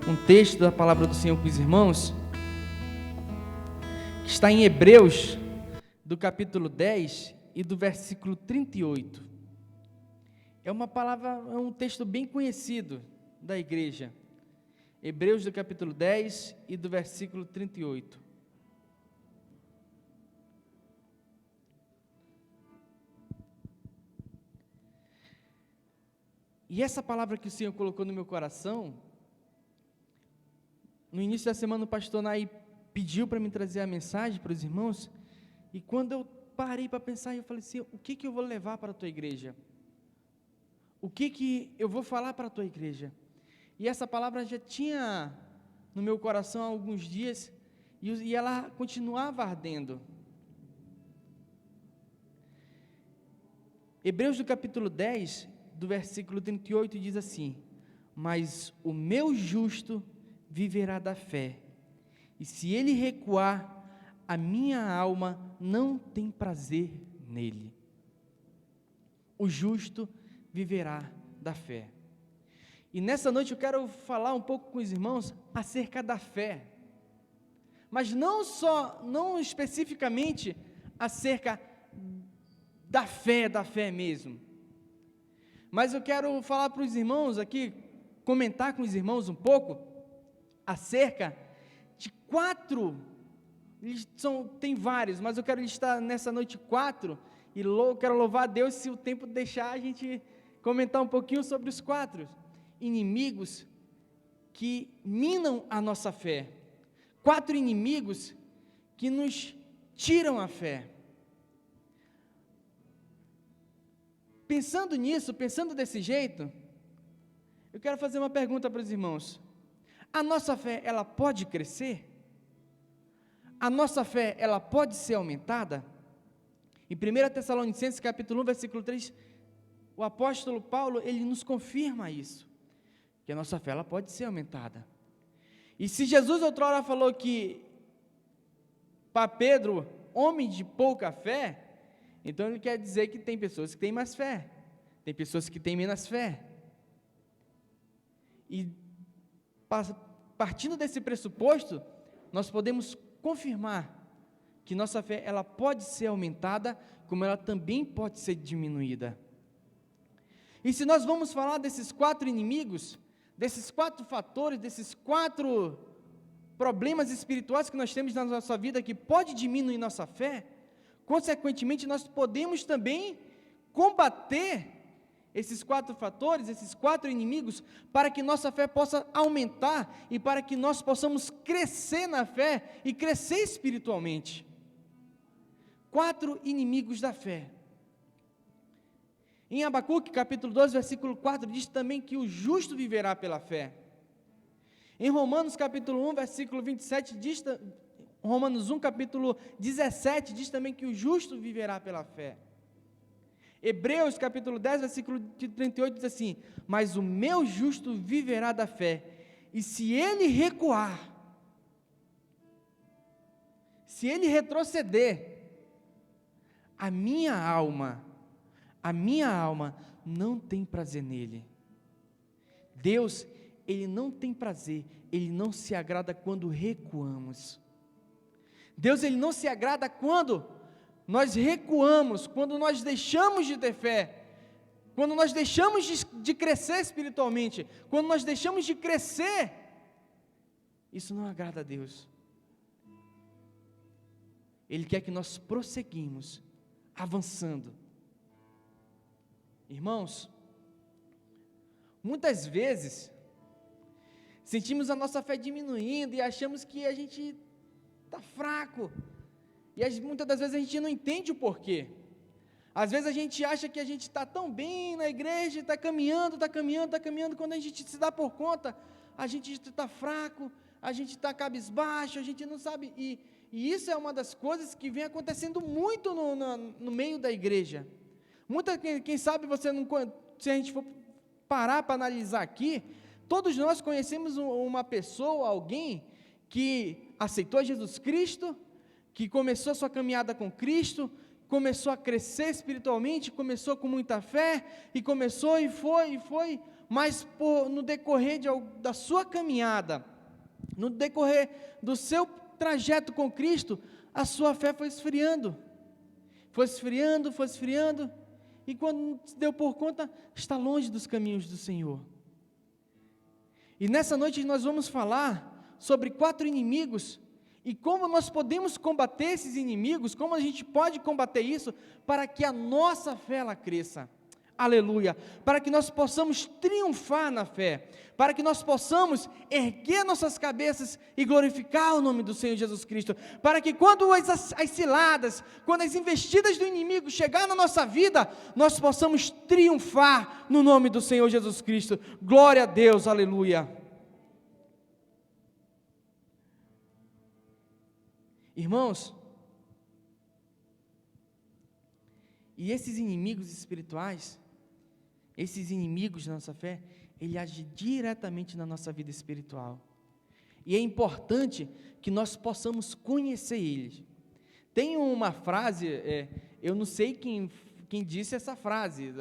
um texto da palavra do Senhor com os irmãos, que está em Hebreus, do capítulo 10 e do versículo 38. É um texto bem conhecido da igreja. Hebreus do capítulo 10 e do versículo 38. E essa palavra que o Senhor colocou no meu coração, no início da semana o pastor Nai pediu para me trazer a mensagem para os irmãos, e quando eu parei para pensar, eu falei assim, o que eu vou levar para a tua igreja? O que eu vou falar para a tua igreja? E essa palavra já tinha no meu coração há alguns dias, e ela continuava ardendo. Hebreus do capítulo 10, do versículo 38, diz assim: mas o meu justo viverá da fé, e se ele recuar, a minha alma não tem prazer nele. O justo viverá da fé. E nessa noite eu quero falar um pouco com os irmãos acerca da fé, mas não especificamente acerca da fé mesmo, mas eu quero falar para os irmãos aqui, comentar com os irmãos um pouco acerca de tem vários, mas eu quero listar nessa noite 4, e quero louvar a Deus se o tempo deixar a gente comentar um pouquinho sobre os 4 inimigos que minam a nossa fé, 4 inimigos que nos tiram a fé. Pensando nisso, pensando desse jeito, eu quero fazer uma pergunta para os irmãos: a nossa fé, ela pode crescer? A nossa fé, ela pode ser aumentada? Em 1 Tessalonicenses capítulo 1, versículo 3, o apóstolo Paulo, ele nos confirma isso, que a nossa fé, ela pode ser aumentada. E se Jesus outrora falou que, para Pedro, homem de pouca fé, então ele quer dizer que tem pessoas que têm mais fé, tem pessoas que têm menos fé. E partindo desse pressuposto, nós podemos confirmar que nossa fé, ela pode ser aumentada, como ela também pode ser diminuída. E se nós vamos falar desses 4 inimigos, desses 4 fatores, desses 4 problemas espirituais que nós temos na nossa vida, que pode diminuir nossa fé, consequentemente nós podemos também combater esses 4 fatores, esses 4 inimigos, para que nossa fé possa aumentar e para que nós possamos crescer na fé e crescer espiritualmente. 4 inimigos da fé. Em Abacuque, capítulo 12, versículo 4, diz também que o justo viverá pela fé. Em Romanos, capítulo 1, versículo 27, Romanos 1, capítulo 17, diz também que o justo viverá pela fé. Hebreus, capítulo 10, versículo 38, diz assim: mas o meu justo viverá da fé, e se ele recuar, se ele retroceder, a minha alma não tem prazer nele. Deus, ele não tem prazer, ele não se agrada quando recuamos. Deus, ele não se agrada quando nós recuamos, quando nós deixamos de ter fé, quando nós deixamos de crescer espiritualmente, quando nós deixamos de crescer, isso não agrada a Deus. Ele quer que nós prosseguimos, avançando. Irmãos, muitas vezes, sentimos a nossa fé diminuindo e achamos que a gente está fraco, e muitas das vezes a gente não entende o porquê. Às vezes a gente acha que a gente está tão bem na igreja, está caminhando, quando a gente se dá por conta, a gente está fraco, a gente está cabisbaixo, a gente não sabe, e isso é uma das coisas que vem acontecendo muito no meio da igreja. Quem sabe se a gente for parar para analisar aqui, todos nós conhecemos uma pessoa, alguém que aceitou Jesus Cristo, que começou a sua caminhada com Cristo, começou a crescer espiritualmente, começou com muita fé, e começou e foi mas no decorrer da sua caminhada, no decorrer do seu trajeto com Cristo, a sua fé foi esfriando, e quando se deu por conta, está longe dos caminhos do Senhor. E nessa noite nós vamos falar sobre 4 inimigos, e como nós podemos combater esses inimigos, como a gente pode combater isso, para que a nossa fé ela cresça. Aleluia, para que nós possamos triunfar na fé, para que nós possamos erguer nossas cabeças e glorificar o nome do Senhor Jesus Cristo, para que quando as ciladas, quando as investidas do inimigo chegar na nossa vida, nós possamos triunfar no nome do Senhor Jesus Cristo. Glória a Deus, aleluia. Irmãos, e esses inimigos espirituais, esses inimigos da nossa fé, ele age diretamente na nossa vida espiritual. E é importante que nós possamos conhecer eles. Tem uma frase, eu não sei quem disse essa frase,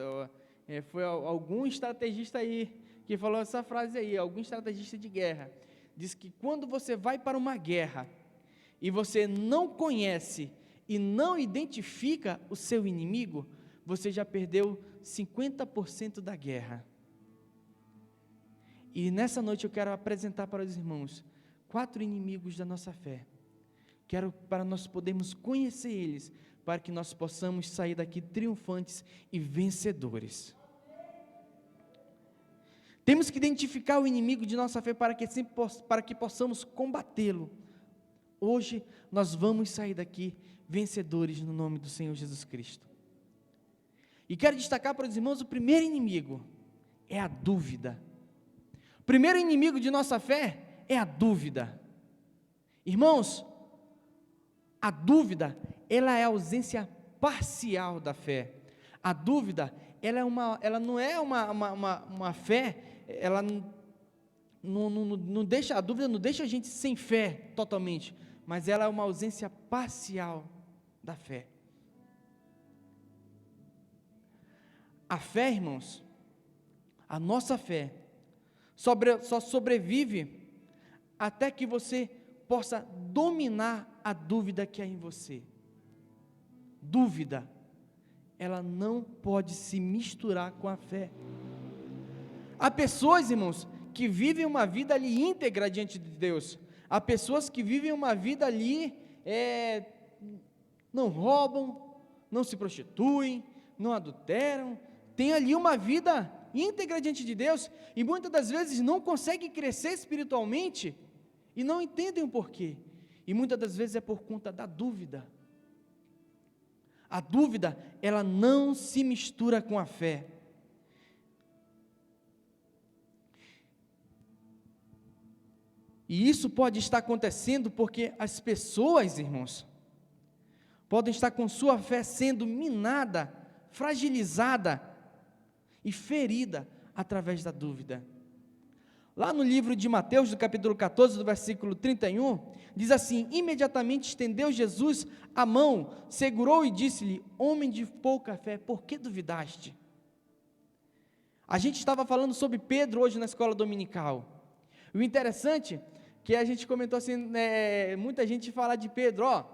foi algum estrategista aí que falou essa frase aí, algum estrategista de guerra. Diz que quando você vai para uma guerra e você não conhece e não identifica o seu inimigo, você já perdeu 50% da guerra. E nessa noite eu quero apresentar para os irmãos 4 inimigos da nossa fé. Para nós podermos conhecer eles, para que nós possamos sair daqui triunfantes e vencedores. Temos que identificar o inimigo de nossa fé para que possamos combatê-lo. Hoje nós vamos sair daqui vencedores no nome do Senhor Jesus Cristo. E quero destacar para os irmãos, o primeiro inimigo é a dúvida. O primeiro inimigo de nossa fé é a dúvida. Irmãos, a dúvida, ela é a ausência parcial da fé. A dúvida, ela não é uma fé, ela não deixa, a dúvida não deixa a gente sem fé totalmente, mas ela é uma ausência parcial da fé. A fé, irmãos, a nossa fé, só sobrevive até que você possa dominar a dúvida que há em você. Dúvida, ela não pode se misturar com a fé. Há pessoas, irmãos, que vivem uma vida ali íntegra diante de Deus. Há pessoas que vivem uma vida ali, não roubam, não se prostituem, não adulteram, tem ali uma vida íntegra diante de Deus, e muitas das vezes não conseguem crescer espiritualmente, e não entendem o porquê, e muitas das vezes é por conta da dúvida. A dúvida, ela não se mistura com a fé. E isso pode estar acontecendo porque as pessoas, irmãos, podem estar com sua fé sendo minada, fragilizada e ferida através da dúvida. Lá no livro de Mateus, do capítulo 14, do versículo 31, diz assim: imediatamente estendeu Jesus a mão, segurou e disse-lhe: homem de pouca fé, por que duvidaste? A gente estava falando sobre Pedro hoje na escola dominical. O interessante que a gente comentou assim, muita gente fala de Pedro,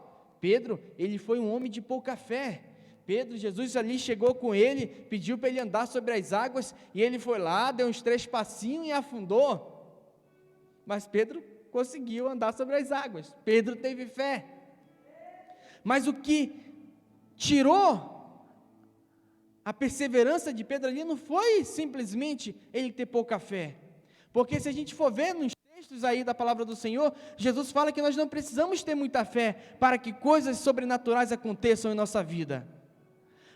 Pedro, ele foi um homem de pouca fé. Pedro, Jesus ali chegou com ele, pediu para ele andar sobre as águas, e ele foi lá, deu uns 3 passinhos e afundou. Mas Pedro conseguiu andar sobre as águas, Pedro teve fé. Mas o que tirou a perseverança de Pedro ali não foi simplesmente ele ter pouca fé, porque se a gente for ver nos textos aí da palavra do Senhor, Jesus fala que nós não precisamos ter muita fé para que coisas sobrenaturais aconteçam em nossa vida.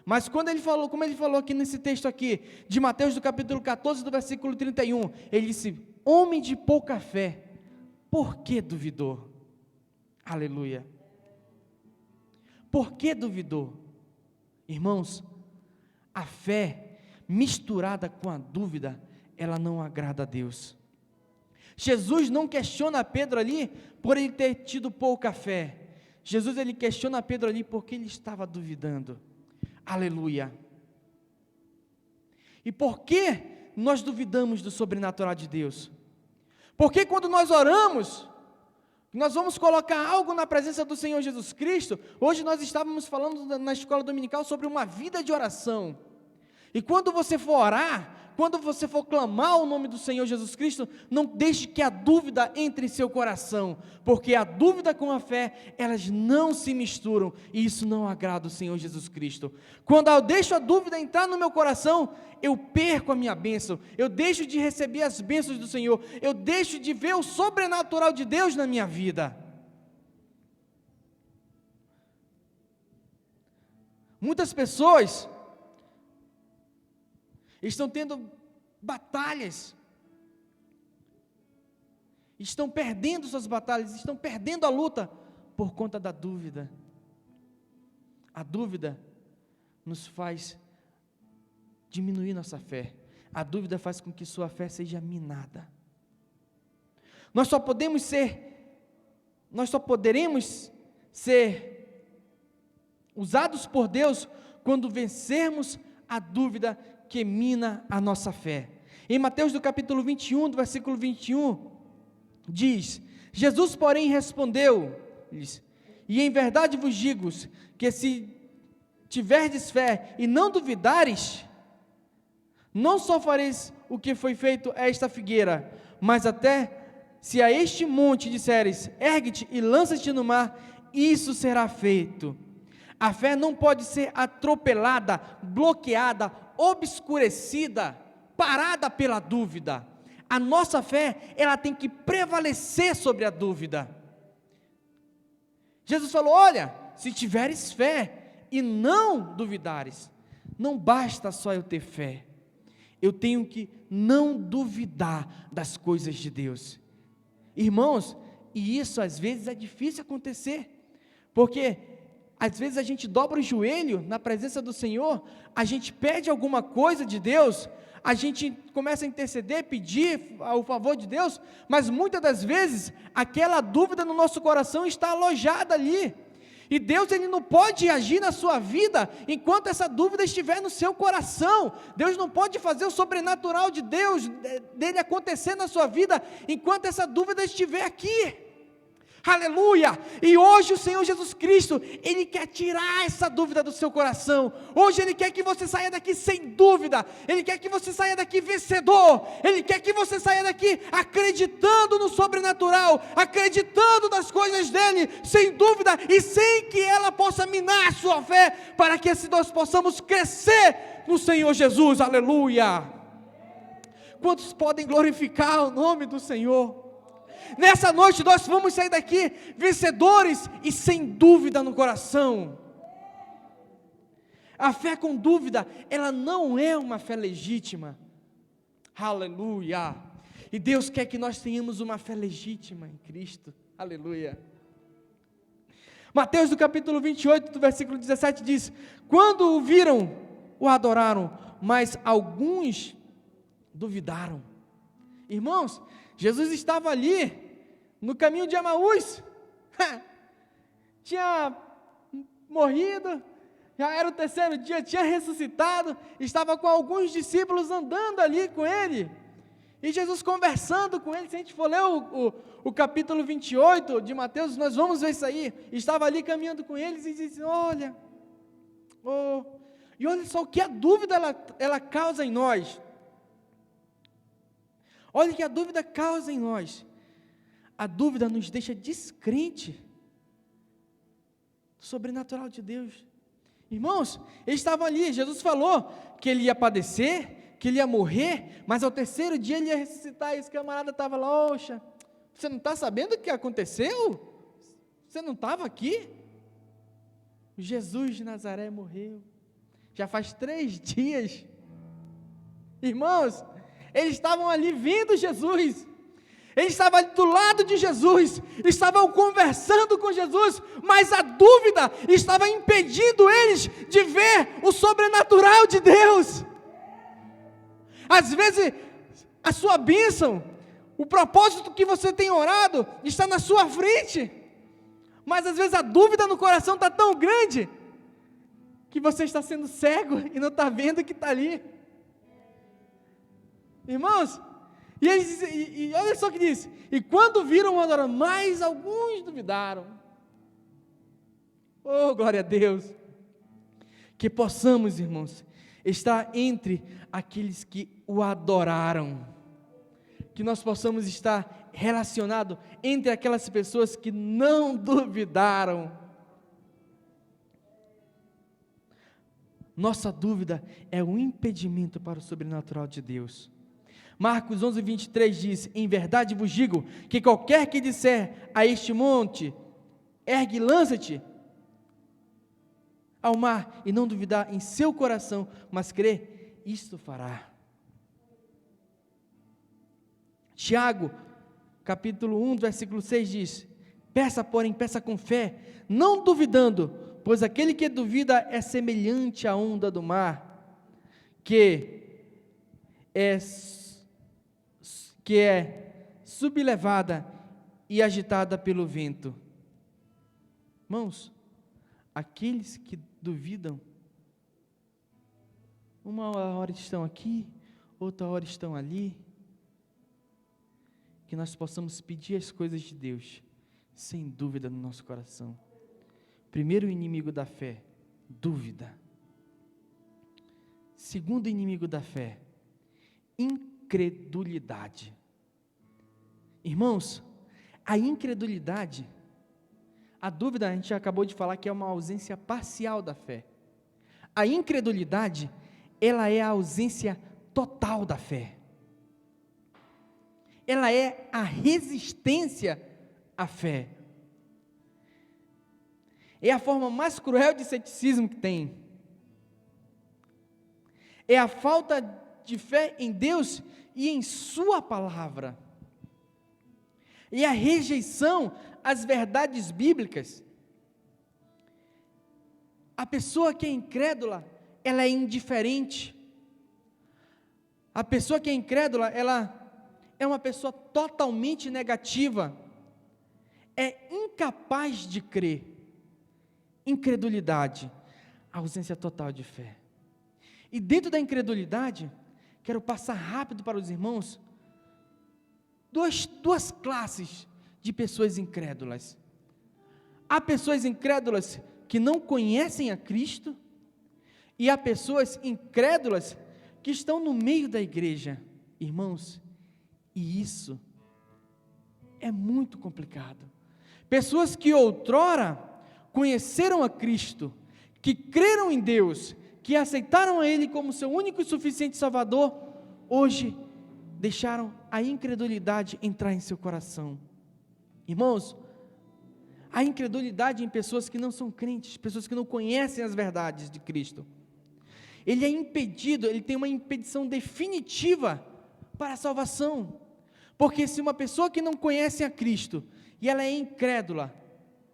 Mas quando ele falou, como ele falou aqui nesse texto aqui, de Mateus do capítulo 14, do versículo 31, ele disse: homem de pouca fé, por que duvidou? Aleluia. Por que duvidou? Irmãos, a fé misturada com a dúvida, ela não agrada a Deus. Jesus não questiona Pedro ali por ele ter tido pouca fé. Jesus, ele questiona Pedro ali porque ele estava duvidando. Aleluia. E por que nós duvidamos do sobrenatural de Deus? Porque quando nós oramos, nós vamos colocar algo na presença do Senhor Jesus Cristo. Hoje nós estávamos falando na escola dominical sobre uma vida de oração. E quando você for orar, quando você for clamar o nome do Senhor Jesus Cristo, não deixe que a dúvida entre em seu coração, porque a dúvida com a fé, elas não se misturam, e isso não agrada o Senhor Jesus Cristo. Quando eu deixo a dúvida entrar no meu coração, eu perco a minha bênção, eu deixo de receber as bênçãos do Senhor, eu deixo de ver o sobrenatural de Deus na minha vida. Muitas pessoas estão tendo batalhas, estão perdendo suas batalhas, estão perdendo a luta por conta da dúvida. A dúvida nos faz diminuir nossa fé, a dúvida faz com que sua fé seja minada. Nós só poderemos ser usados por Deus quando vencermos a dúvida que mina a nossa fé. Em Mateus do capítulo 21, do versículo 21, diz: Jesus, porém, respondeu-lhes: e em verdade vos digo, que se tiverdes fé e não duvidares, não só fareis o que foi feito a esta figueira, mas até se a este monte disseres, ergue-te e lança-te no mar, isso será feito. A fé não pode ser atropelada, bloqueada, obscurecida, parada pela dúvida. A nossa fé, ela tem que prevalecer sobre a dúvida. Jesus falou: olha, se tiveres fé e não duvidares, não basta só eu ter fé, eu tenho que não duvidar das coisas de Deus. Irmãos, e isso às vezes é difícil acontecer, porque às vezes a gente dobra o joelho na presença do Senhor, a gente pede alguma coisa de Deus, a gente começa a interceder, pedir o favor de Deus, mas muitas das vezes, aquela dúvida no nosso coração está alojada ali, e Deus, Ele não pode agir na sua vida, enquanto essa dúvida estiver no seu coração. Deus não pode fazer o sobrenatural de Deus, dele acontecer na sua vida, enquanto essa dúvida estiver aqui. Aleluia! E hoje o Senhor Jesus Cristo, Ele quer tirar essa dúvida do seu coração. Hoje Ele quer que você saia daqui sem dúvida, Ele quer que você saia daqui vencedor, Ele quer que você saia daqui acreditando no sobrenatural, acreditando nas coisas dEle, sem dúvida, e sem que ela possa minar a sua fé, para que assim nós possamos crescer no Senhor Jesus. Aleluia! Quantos podem glorificar o nome do Senhor? Nessa noite nós vamos sair daqui vencedores e sem dúvida no coração. A fé com dúvida, ela não é uma fé legítima. Aleluia! E Deus quer que nós tenhamos uma fé legítima em Cristo. Aleluia! Mateus do capítulo 28, do versículo 17 diz: quando o viram, o adoraram, mas alguns duvidaram. Irmãos, Jesus estava ali, no caminho de Emaús, tinha morrido, já era o terceiro dia, tinha ressuscitado, estava com alguns discípulos andando ali com ele, e Jesus conversando com ele. Se a gente for ler o capítulo 28 de Mateus, nós vamos ver isso aí. Estava ali caminhando com eles e disse: olha, e olha só o que a dúvida ela causa em nós. Olha o que a dúvida causa em nós. A dúvida nos deixa descrente do sobrenatural de Deus. Irmãos, eles estavam ali, Jesus falou que ele ia padecer, que ele ia morrer, mas ao terceiro dia ele ia ressuscitar. E esse camarada estava lá: oxa, você não está sabendo o que aconteceu? Você não estava aqui? Jesus de Nazaré morreu, já faz 3 dias. Irmãos, eles estavam ali vendo Jesus, eles estavam ali do lado de Jesus, estavam conversando com Jesus, mas a dúvida estava impedindo eles de ver o sobrenatural de Deus. Às vezes, a sua bênção, o propósito que você tem orado, está na sua frente, mas às vezes a dúvida no coração está tão grande, que você está sendo cego e não está vendo que está ali. Irmãos, e olha só o que diz: e quando viram, adoraram, mas alguns duvidaram. Oh, glória a Deus! Que possamos, irmãos, estar entre aqueles que o adoraram, que nós possamos estar relacionados entre aquelas pessoas que não duvidaram. Nossa dúvida é um impedimento para o sobrenatural de Deus. Marcos 11, 23 diz: em verdade vos digo, que qualquer que disser a este monte, ergue e lança-te ao mar, e não duvidar em seu coração, mas crer, isto fará. Tiago, capítulo 1, versículo 6 diz: peça, porém, peça com fé, não duvidando, pois aquele que duvida é semelhante à onda do mar, que é sublevada e agitada pelo vento. Irmãos, aqueles que duvidam, uma hora estão aqui, outra hora estão ali, que nós possamos pedir as coisas de Deus, sem dúvida no nosso coração. Primeiro inimigo da fé, dúvida. Segundo inimigo da fé, incredulidade. Irmãos, a incredulidade, a dúvida, a gente acabou de falar que é uma ausência parcial da fé. A incredulidade, ela é a ausência total da fé. Ela é a resistência à fé. É a forma mais cruel de ceticismo que tem. É a falta de fé em Deus e em sua palavra. E a rejeição às verdades bíblicas. A pessoa que é incrédula, ela é indiferente. A pessoa que é incrédula, ela é uma pessoa totalmente negativa. É incapaz de crer. Incredulidade, ausência total de fé. E dentro da incredulidade, quero passar rápido para os irmãos, duas classes de pessoas incrédulas. Há pessoas incrédulas que não conhecem a Cristo, e há pessoas incrédulas que estão no meio da igreja. Irmãos, e isso é muito complicado. Pessoas que outrora conheceram a Cristo, que creram em Deus, que aceitaram a Ele como seu único e suficiente Salvador, hoje deixaram a incredulidade entrar em seu coração. Irmãos, a incredulidade em pessoas que não são crentes, pessoas que não conhecem as verdades de Cristo, ele é impedido, ele tem uma impedição definitiva para a salvação, porque se uma pessoa que não conhece a Cristo, e ela é incrédula,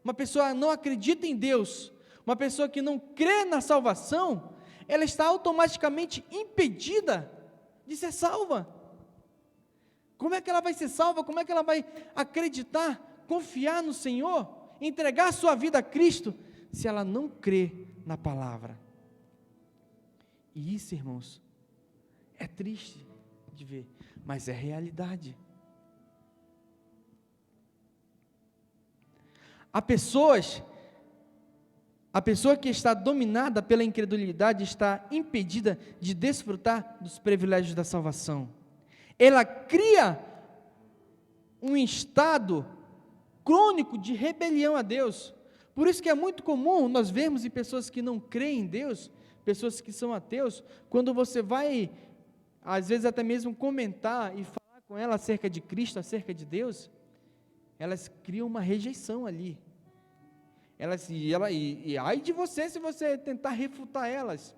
uma pessoa não acredita em Deus, uma pessoa que não crê na salvação, ela está automaticamente impedida de ser salva. Como é que ela vai ser salva? Como é que ela vai acreditar, confiar no Senhor, entregar sua vida a Cristo, se ela não crê na palavra? E isso, irmãos, é triste de ver, mas é realidade. A pessoa que está dominada pela incredulidade está impedida de desfrutar dos privilégios da salvação. Ela cria um estado crônico de rebelião a Deus. Por isso que é muito comum nós vermos em pessoas que não creem em Deus, pessoas que são ateus, quando você vai, às vezes até mesmo comentar e falar com ela acerca de Cristo, acerca de Deus, elas criam uma rejeição ali. E ai de você se você tentar refutar elas.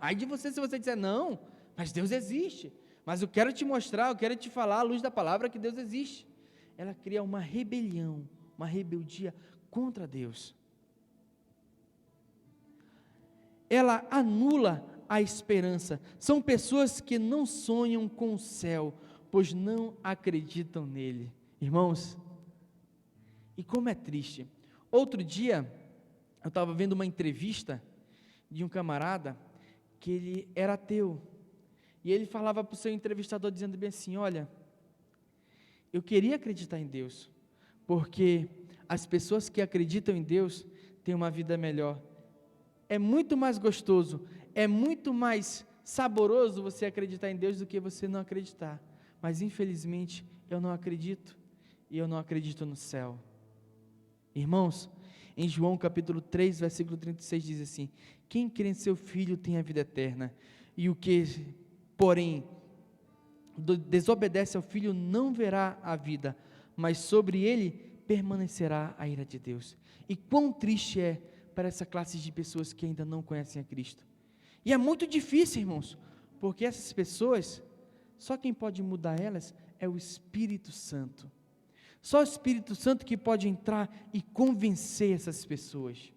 Ai de você se você disser, não, mas Deus existe. Mas eu quero te mostrar, eu quero te falar à luz da palavra que Deus existe. Ela cria uma rebelião, uma rebeldia contra Deus. Ela anula a esperança. São pessoas que não sonham com o céu, pois não acreditam nele. Irmãos, e como é triste. Outro dia, eu estava vendo uma entrevista de um camarada que ele era ateu. E ele falava para o seu entrevistador, dizendo bem assim: olha, eu queria acreditar em Deus, porque as pessoas que acreditam em Deus têm uma vida melhor. É muito mais gostoso, é muito mais saboroso você acreditar em Deus do que você não acreditar. Mas infelizmente eu não acredito, e eu não acredito no céu. Irmãos, em João capítulo 3, versículo 36 diz assim: quem crê em seu Filho tem a vida eterna, e o que, porém, desobedece ao Filho não verá a vida, mas sobre ele permanecerá a ira de Deus. E quão triste é para essa classe de pessoas que ainda não conhecem a Cristo. E é muito difícil, irmãos, porque essas pessoas, só quem pode mudar elas é o Espírito Santo. Só o Espírito Santo que pode entrar e convencer essas pessoas.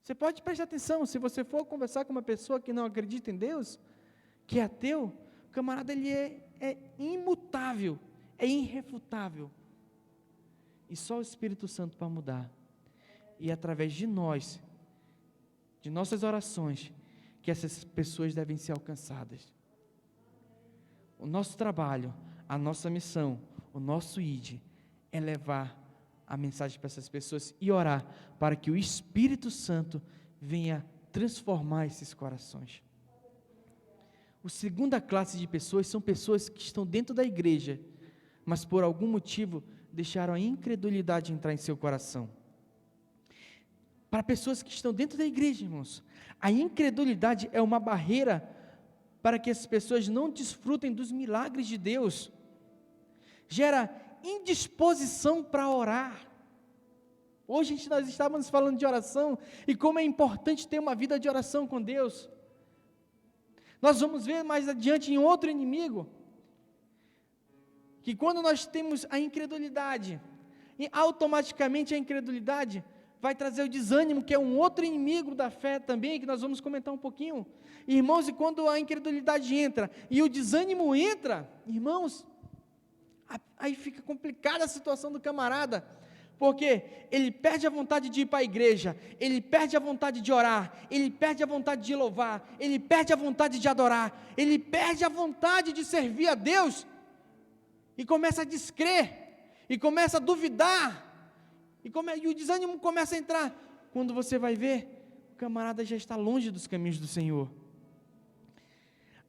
Você pode prestar atenção, se você for conversar com uma pessoa que não acredita em Deus, que é ateu, o camarada ele é imutável, é irrefutável. E só o Espírito Santo para mudar. E através de nós, de nossas orações, que essas pessoas devem ser alcançadas. O nosso trabalho, a nossa missão, o nosso ID é levar a mensagem para essas pessoas e orar para que o Espírito Santo venha transformar esses corações. A segunda classe de pessoas são pessoas que estão dentro da igreja, mas por algum motivo deixaram a incredulidade entrar em seu coração. Para pessoas que estão dentro da igreja, irmãos, a incredulidade é uma barreira para que as pessoas não desfrutem dos milagres de Deus. Gera indisposição para orar. Hoje nós estávamos falando de oração e como é importante ter uma vida de oração com Deus. Nós vamos ver mais adiante em outro inimigo, que quando nós temos a incredulidade, e automaticamente a incredulidade vai trazer o desânimo, que é um outro inimigo da fé também, que nós vamos comentar um pouquinho. Irmãos, e quando a incredulidade entra, e o desânimo entra, irmãos, aí fica complicada a situação do camarada, porque ele perde a vontade de ir para a igreja, ele perde a vontade de orar, ele perde a vontade de louvar, ele perde a vontade de adorar, ele perde a vontade de servir a Deus, e começa a descrer, e começa a duvidar, e o desânimo começa a entrar. Quando você vai ver, o camarada já está longe dos caminhos do Senhor.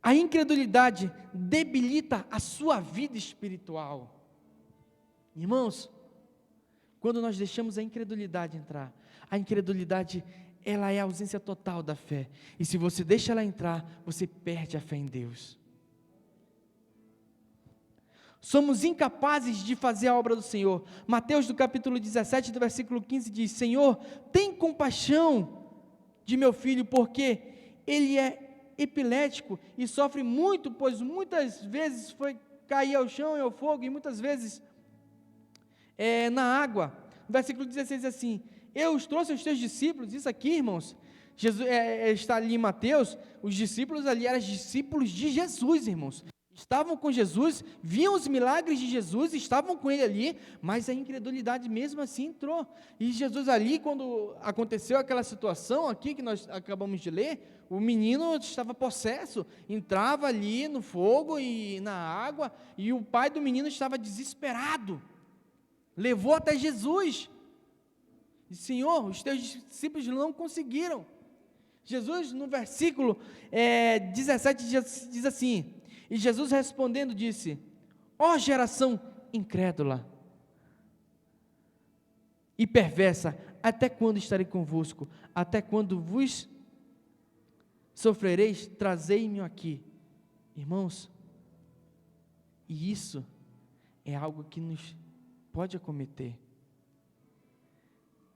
A incredulidade debilita a sua vida espiritual. Irmãos, quando nós deixamos a incredulidade entrar, a incredulidade, ela é a ausência total da fé. E se você deixa ela entrar, você perde a fé em Deus. Somos incapazes de fazer a obra do Senhor. Mateus do capítulo 17, do versículo 15 diz: Senhor, tem compaixão de meu filho, porque ele é epilético e sofre muito, pois muitas vezes foi cair ao chão e ao fogo, e muitas vezes na água. No versículo 16 assim: eu os trouxe aos teus discípulos. Isso aqui, irmãos, Jesus, está ali em Mateus. Os discípulos ali eram discípulos de Jesus, irmãos. Estavam com Jesus, viam os milagres de Jesus, estavam com ele ali, mas a incredulidade mesmo assim entrou. E Jesus ali, quando aconteceu aquela situação aqui que nós acabamos de ler, o menino estava possesso, entrava ali no fogo e na água, e o pai do menino estava desesperado, levou até Jesus, e Senhor, os teus discípulos não conseguiram. Jesus no versículo 17 diz assim: e Jesus respondendo disse: ó geração incrédula e perversa, até quando estarei convosco? Até quando vos sofrereis? Trazei-me aqui. Irmãos, e isso é algo que nos pode acometer.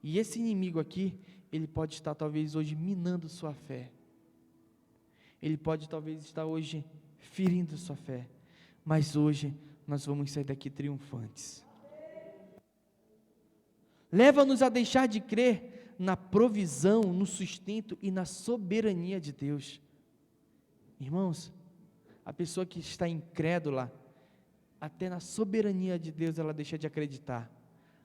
E esse inimigo aqui, ele pode estar talvez hoje minando sua fé. Ele pode talvez estar hoje ferindo sua fé, mas hoje nós vamos sair daqui triunfantes. Leva-nos a deixar de crer na provisão, no sustento e na soberania de Deus. Irmãos, a pessoa que está incrédula, até na soberania de Deus ela deixa de acreditar,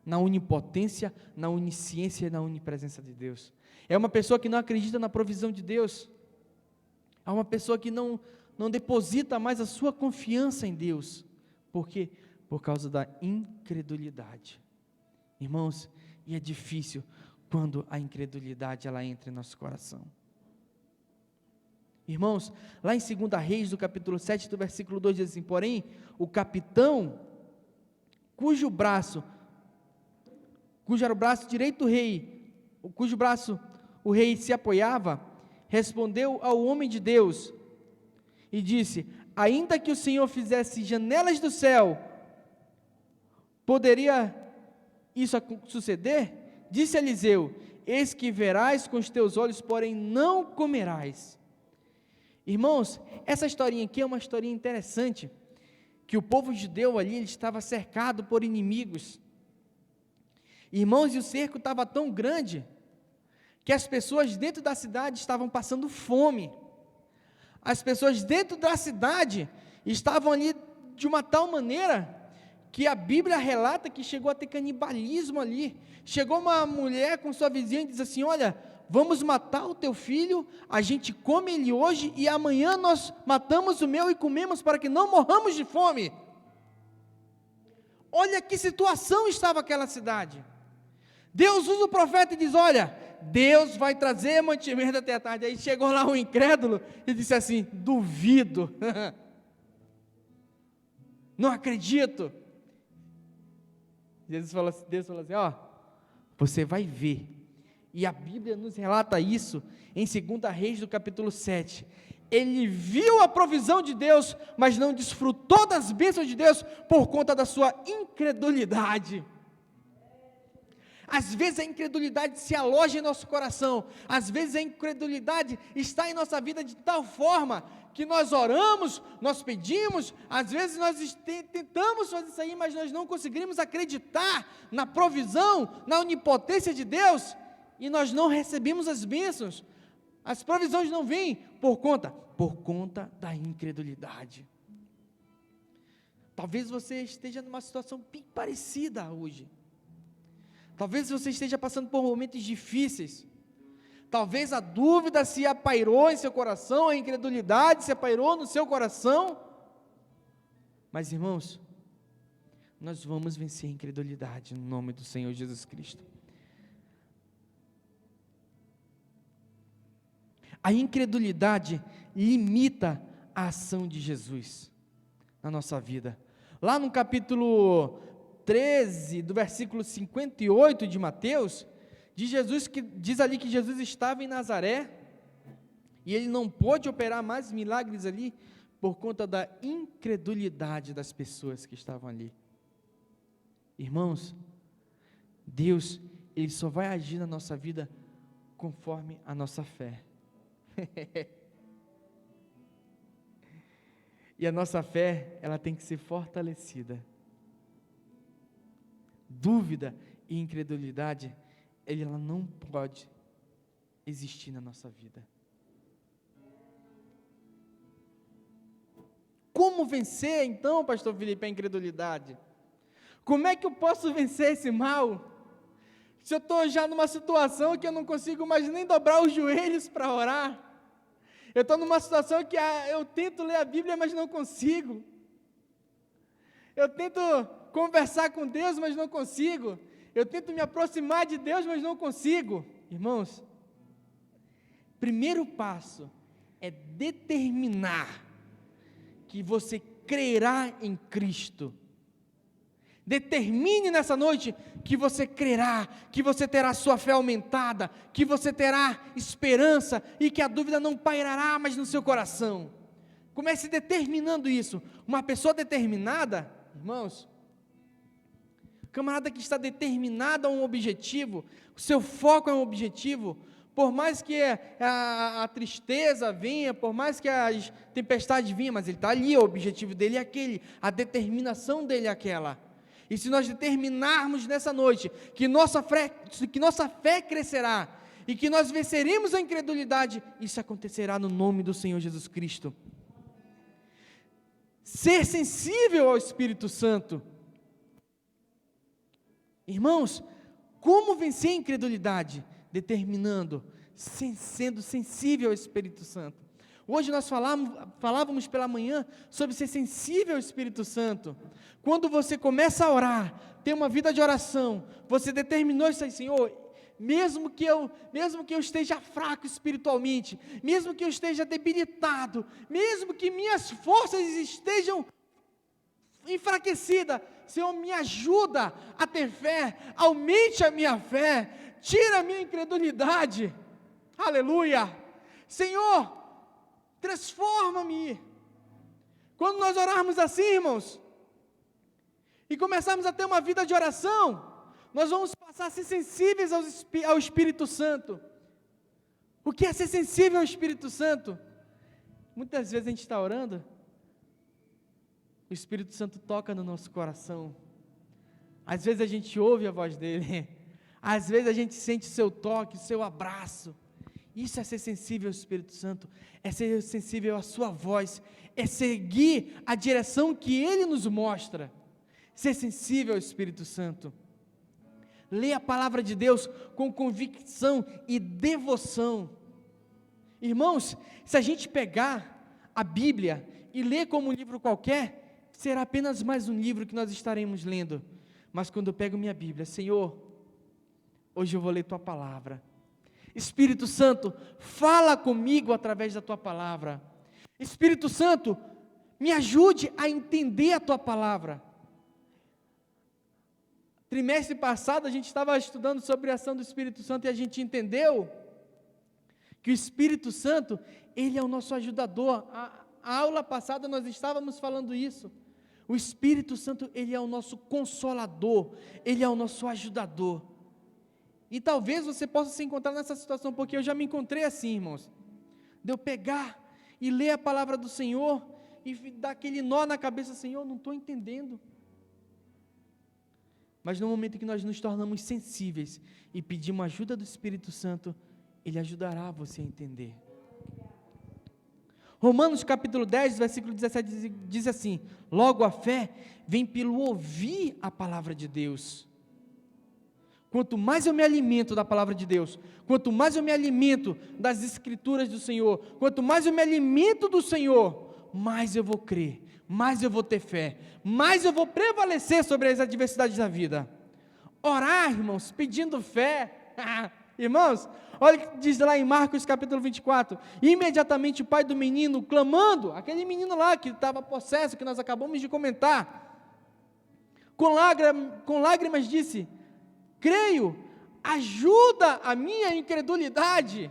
na onipotência, na onisciência e na onipresença de Deus. É uma pessoa que não acredita na provisão de Deus. a uma pessoa que não deposita mais a sua confiança em Deus. Por quê? Por causa da incredulidade. Irmãos, e é difícil quando a incredulidade ela entra em nosso coração. Irmãos, lá em 2 Reis, do capítulo 7, do versículo 2, diz assim: porém, o capitão, cujo era o braço direito do rei, cujo braço o rei se apoiava, respondeu ao homem de Deus, e disse: ainda que o Senhor fizesse janelas do céu, poderia isso suceder? Disse Eliseu: eis que verás com os teus olhos, porém não comerás. Irmãos, essa historinha aqui é uma historinha interessante, que o povo judeu ali, ele estava cercado por inimigos. Irmãos, e o cerco estava tão grande, que as pessoas dentro da cidade estavam passando fome. As pessoas dentro da cidade estavam ali de uma tal maneira, que a Bíblia relata que chegou a ter canibalismo ali. Chegou uma mulher com sua vizinha e diz assim: olha, vamos matar o teu filho, a gente come ele hoje e amanhã nós matamos o meu e comemos para que não morramos de fome. Olha que situação estava aquela cidade. Deus usa o profeta e diz: olha, Deus vai trazer mantimento até a tarde. Aí chegou lá um incrédulo e disse assim: duvido, não acredito. Deus falou assim: ó, você vai ver. E a Bíblia nos relata isso em 2 Reis, do capítulo 7. Ele viu a provisão de Deus, mas não desfrutou das bênçãos de Deus por conta da sua incredulidade. Às vezes a incredulidade se aloja em nosso coração, às vezes a incredulidade está em nossa vida de tal forma que nós oramos, nós pedimos, às vezes nós tentamos fazer isso aí, mas nós não conseguimos acreditar na provisão, na onipotência de Deus, e nós não recebemos as bênçãos, as provisões não vêm por conta da incredulidade. Talvez você esteja numa situação bem parecida hoje. Talvez você esteja passando por momentos difíceis. Talvez a dúvida se apairou em seu coração, a incredulidade se apairou no seu coração. Mas, irmãos, nós vamos vencer a incredulidade no nome do Senhor Jesus Cristo. A incredulidade limita a ação de Jesus na nossa vida. Lá no capítulo 13, do versículo 58 de Mateus, diz ali que Jesus estava em Nazaré, e ele não pôde operar mais milagres ali, por conta da incredulidade das pessoas que estavam ali. Irmãos, Deus, Ele só vai agir na nossa vida conforme a nossa fé. E a nossa fé, ela tem que ser fortalecida. Dúvida e incredulidade, ela não pode existir na nossa vida. Como vencer então, pastor Felipe, a incredulidade? Como é que eu posso vencer esse mal? Se eu estou já numa situação que eu não consigo mais nem dobrar os joelhos para orar, eu estou numa situação que eu tento ler a Bíblia, mas não consigo, eu tento conversar com Deus, mas não consigo, eu tento me aproximar de Deus, mas não consigo. Irmãos, primeiro passo é determinar que você crerá em Cristo. Determine nessa noite que você crerá, que você terá sua fé aumentada, que você terá esperança e que a dúvida não pairará mais no seu coração. Comece determinando isso. Uma pessoa determinada, irmãos, camarada que está determinado a um objetivo, o seu foco é um objetivo, por mais que a tristeza venha, por mais que as tempestades venham, mas ele está ali, o objetivo dele é aquele, a determinação dele é aquela. E se nós determinarmos nessa noite que nossa fé crescerá e que nós venceremos a incredulidade, isso acontecerá no nome do Senhor Jesus Cristo. Ser sensível ao Espírito Santo. Irmãos, como vencer a incredulidade? Determinando, sendo sensível ao Espírito Santo. Hoje nós falávamos pela manhã sobre ser sensível ao Espírito Santo. Quando você começa a orar, ter uma vida de oração, você determinou isso aí, Senhor, mesmo que eu esteja fraco espiritualmente, mesmo que eu esteja debilitado, mesmo que minhas forças estejam enfraquecidas, Senhor, me ajuda a ter fé, aumente a minha fé, tira a minha incredulidade, aleluia, Senhor, transforma-me. Quando nós orarmos assim, irmãos, e começarmos a ter uma vida de oração, nós vamos passar a ser sensíveis ao Espírito Santo. O que é ser sensível ao Espírito Santo? Muitas vezes a gente está orando, o Espírito Santo toca no nosso coração, às vezes a gente ouve a voz dele, às vezes a gente sente o seu toque, o seu abraço. Isso é ser sensível ao Espírito Santo, é ser sensível à sua voz, é seguir a direção que ele nos mostra, ser sensível ao Espírito Santo. Lê a palavra de Deus com convicção e devoção. Irmãos, se a gente pegar a Bíblia e ler como um livro qualquer, será apenas mais um livro que nós estaremos lendo. Mas quando eu pego minha Bíblia, Senhor, hoje eu vou ler Tua palavra. Espírito Santo, fala comigo através da Tua palavra. Espírito Santo, me ajude a entender a Tua palavra. Trimestre passado a gente estava estudando sobre a ação do Espírito Santo e a gente entendeu que o Espírito Santo, ele é o nosso ajudador. A aula passada nós estávamos falando isso. O Espírito Santo, ele é o nosso consolador, ele é o nosso ajudador. E talvez você possa se encontrar nessa situação, porque eu já me encontrei assim, irmãos, de eu pegar e ler a palavra do Senhor, e dar aquele nó na cabeça, Senhor, não estou entendendo. Mas no momento em que nós nos tornamos sensíveis, e pedimos ajuda do Espírito Santo, Ele ajudará você a entender. Romanos capítulo 10, versículo 17 diz assim: logo a fé vem pelo ouvir a palavra de Deus. Quanto mais eu me alimento da palavra de Deus, quanto mais eu me alimento das escrituras do Senhor, quanto mais eu me alimento do Senhor, mais eu vou crer, mais eu vou ter fé, mais eu vou prevalecer sobre as adversidades da vida. Orar, irmãos, pedindo fé, irmãos, olha o que diz lá em Marcos capítulo 24, imediatamente o pai do menino, clamando, aquele menino lá que estava possesso, que nós acabamos de comentar, com lágrimas disse: creio, ajuda a minha incredulidade.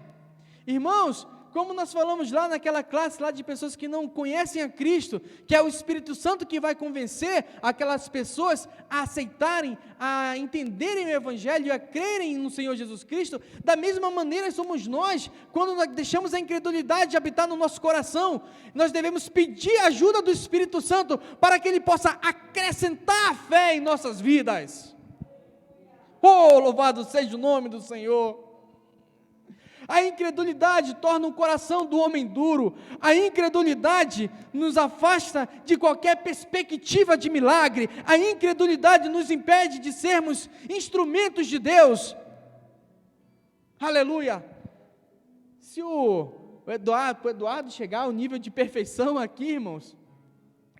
Irmãos, como nós falamos lá naquela classe lá de pessoas que não conhecem a Cristo, que é o Espírito Santo que vai convencer aquelas pessoas a aceitarem, a entenderem o Evangelho e a crerem no Senhor Jesus Cristo, da mesma maneira somos nós, quando nós deixamos a incredulidade habitar no nosso coração, nós devemos pedir a ajuda do Espírito Santo, para que Ele possa acrescentar a fé em nossas vidas. Oh, louvado seja o nome do Senhor. A incredulidade torna o coração do homem duro, a incredulidade nos afasta de qualquer perspectiva de milagre, a incredulidade nos impede de sermos instrumentos de Deus. Aleluia! Se o Eduardo chegar ao nível de perfeição aqui, irmãos,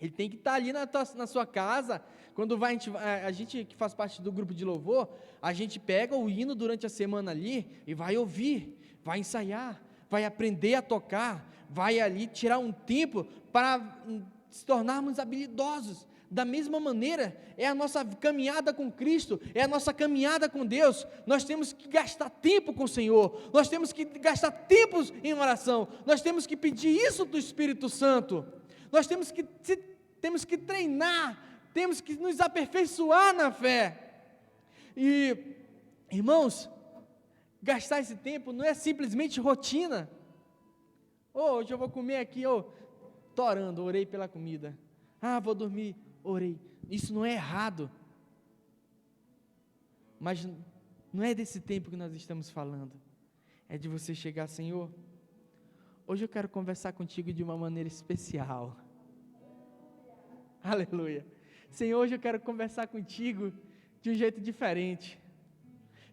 ele tem que estar ali na sua casa. Quando a gente que faz parte do grupo de louvor, a gente pega o hino durante a semana ali e vai ouvir, vai ensaiar, vai aprender a tocar, vai ali tirar um tempo para se tornarmos habilidosos. Da mesma maneira, é a nossa caminhada com Cristo, é a nossa caminhada com Deus. Nós temos que gastar tempo com o Senhor, nós temos que gastar tempos em oração, nós temos que pedir isso do Espírito Santo, nós temos que treinar, temos que nos aperfeiçoar na fé. E, irmãos, gastar esse tempo não é simplesmente rotina. Hoje eu vou comer aqui, estou orando, orei pela comida. Vou dormir, orei. Isso não é errado. Mas não é desse tempo que nós estamos falando. É de você chegar, Senhor, hoje eu quero conversar contigo de uma maneira especial. Aleluia. Senhor, hoje eu quero conversar contigo de um jeito diferente.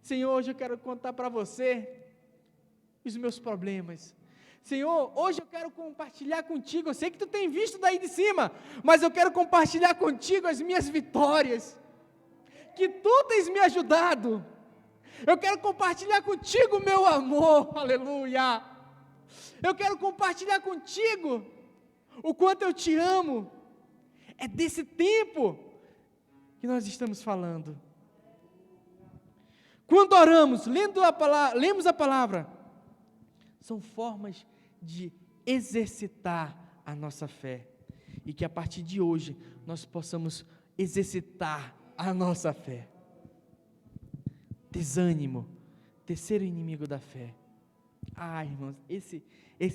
Senhor, hoje eu quero contar para você os meus problemas. Senhor, hoje eu quero compartilhar contigo, eu sei que tu tem visto daí de cima, mas eu quero compartilhar contigo as minhas vitórias, que tu tens me ajudado, eu quero compartilhar contigo o meu amor, aleluia, eu quero compartilhar contigo o quanto eu te amo. É desse tempo que nós estamos falando. Quando oramos, lemos a palavra, são formas de exercitar a nossa fé, e que a partir de hoje nós possamos exercitar a nossa fé. Desânimo, terceiro inimigo da fé. Irmãos, esse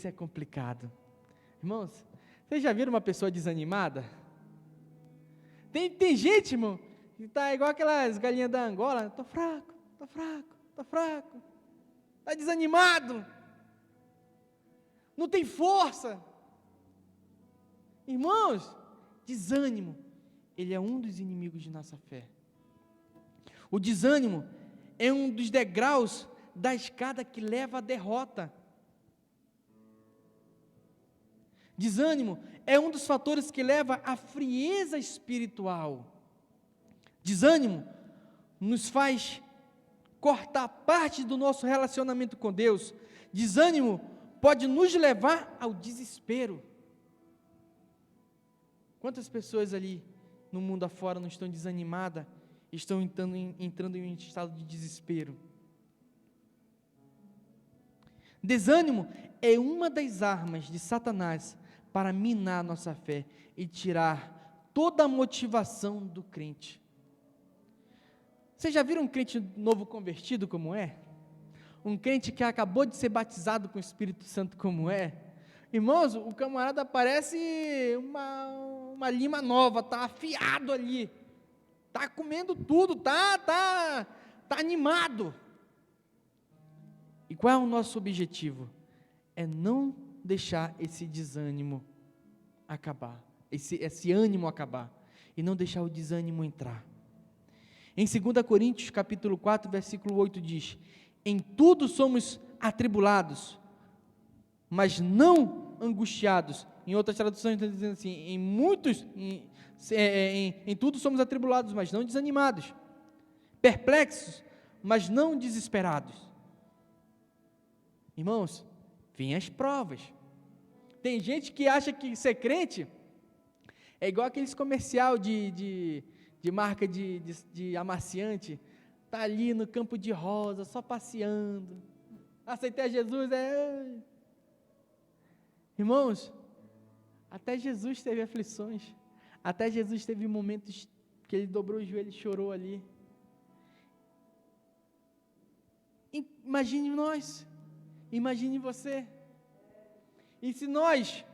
é complicado. Irmãos, vocês já viram uma pessoa desanimada? Tem gente, irmão, que está igual aquelas galinhas da Angola, estou fraco, está desanimado, não tem força. Irmãos, desânimo, ele é um dos inimigos de nossa fé. O desânimo é um dos degraus da escada que leva à derrota. Desânimo é um dos fatores que leva à frieza espiritual. Desânimo nos faz cortar parte do nosso relacionamento com Deus. Desânimo pode nos levar ao desespero. Quantas pessoas ali no mundo afora não estão desanimadas, estão entrando em um estado de desespero? Desânimo é uma das armas de Satanás para minar nossa fé e tirar toda a motivação do crente. Vocês já viram um crente novo convertido como é? Um crente que acabou de ser batizado com o Espírito Santo como é? Irmãos, o camarada parece uma lima nova, está afiado ali, está comendo tudo, está animado. E qual é o nosso objetivo? É não deixar esse desânimo acabar, esse ânimo acabar, e não deixar o desânimo entrar. Em 2 Coríntios capítulo 4, versículo 8 diz: em tudo somos atribulados, mas não angustiados. Em outras traduções está dizendo assim, em tudo somos atribulados, mas não desanimados, perplexos, mas não desesperados. Irmãos, vêm as provas. Tem gente que acha que ser crente é igual aqueles comercial de marca de amaciante, está ali no campo de rosa, só passeando, aceitei a Jesus, Irmãos, até Jesus teve aflições, até Jesus teve momentos que ele dobrou o joelho e chorou ali. Imagine nós, imagine você. E se nós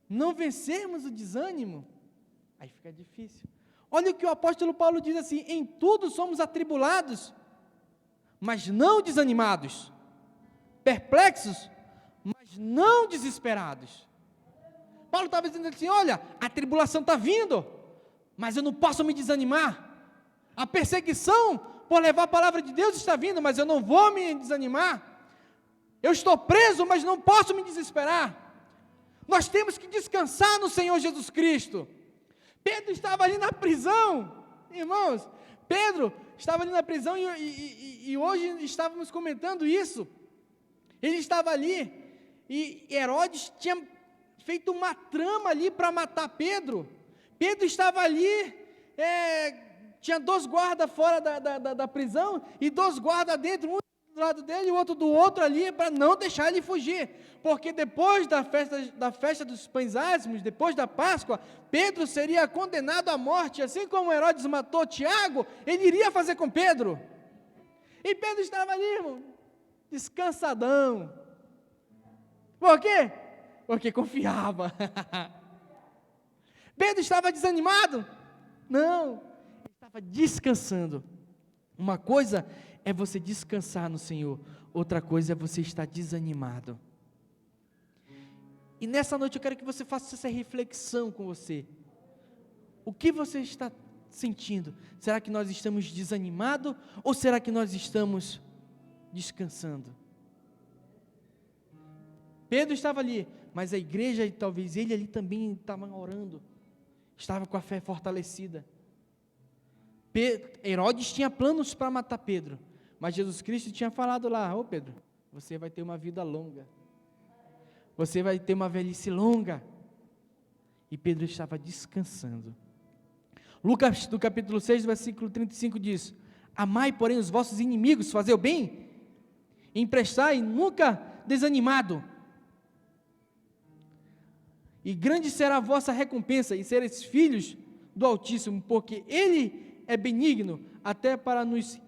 não vencermos o desânimo, aí fica difícil. Olha o que o apóstolo Paulo diz assim: em tudo somos atribulados, mas não desanimados, perplexos, mas não desesperados. Paulo estava dizendo assim: olha, a tribulação está vindo, mas eu não posso me desanimar. A perseguição por levar a palavra de Deus está vindo, mas eu não vou me desanimar. Eu estou preso, mas não posso me desesperar. Nós temos que descansar no Senhor Jesus Cristo. Pedro estava ali na prisão, irmãos, Pedro estava ali na prisão e hoje estávamos comentando isso. Ele estava ali e Herodes tinha feito uma trama ali para matar Pedro. Pedro estava ali, tinha 2 guardas fora da prisão e 2 guardas dentro, um do lado dele e o outro do outro ali, para não deixar ele fugir, porque depois da festa dos pães ázimos, depois da Páscoa, Pedro seria condenado à morte, assim como Herodes matou Tiago, ele iria fazer com Pedro, e Pedro estava ali, irmão, descansadão. Por quê? Porque confiava. Pedro estava desanimado? Não, ele estava descansando. Uma coisa é você descansar no Senhor, outra coisa é você estar desanimado. E nessa noite eu quero que você faça essa reflexão com você. O que você está sentindo? Será que nós estamos desanimados ou será que nós estamos descansando? Pedro estava ali, mas a igreja, talvez ele ali também estava orando, estava com a fé fortalecida. Herodes tinha planos para matar Pedro, mas Jesus Cristo tinha falado lá: ô Pedro, você vai ter uma vida longa, você vai ter uma velhice longa. E Pedro estava descansando. Lucas, do capítulo 6, versículo 35 diz: amai, porém, os vossos inimigos, fazei o bem, emprestai, nunca desanimado. E grande será a vossa recompensa, e sereis filhos do Altíssimo, porque Ele é benigno até para os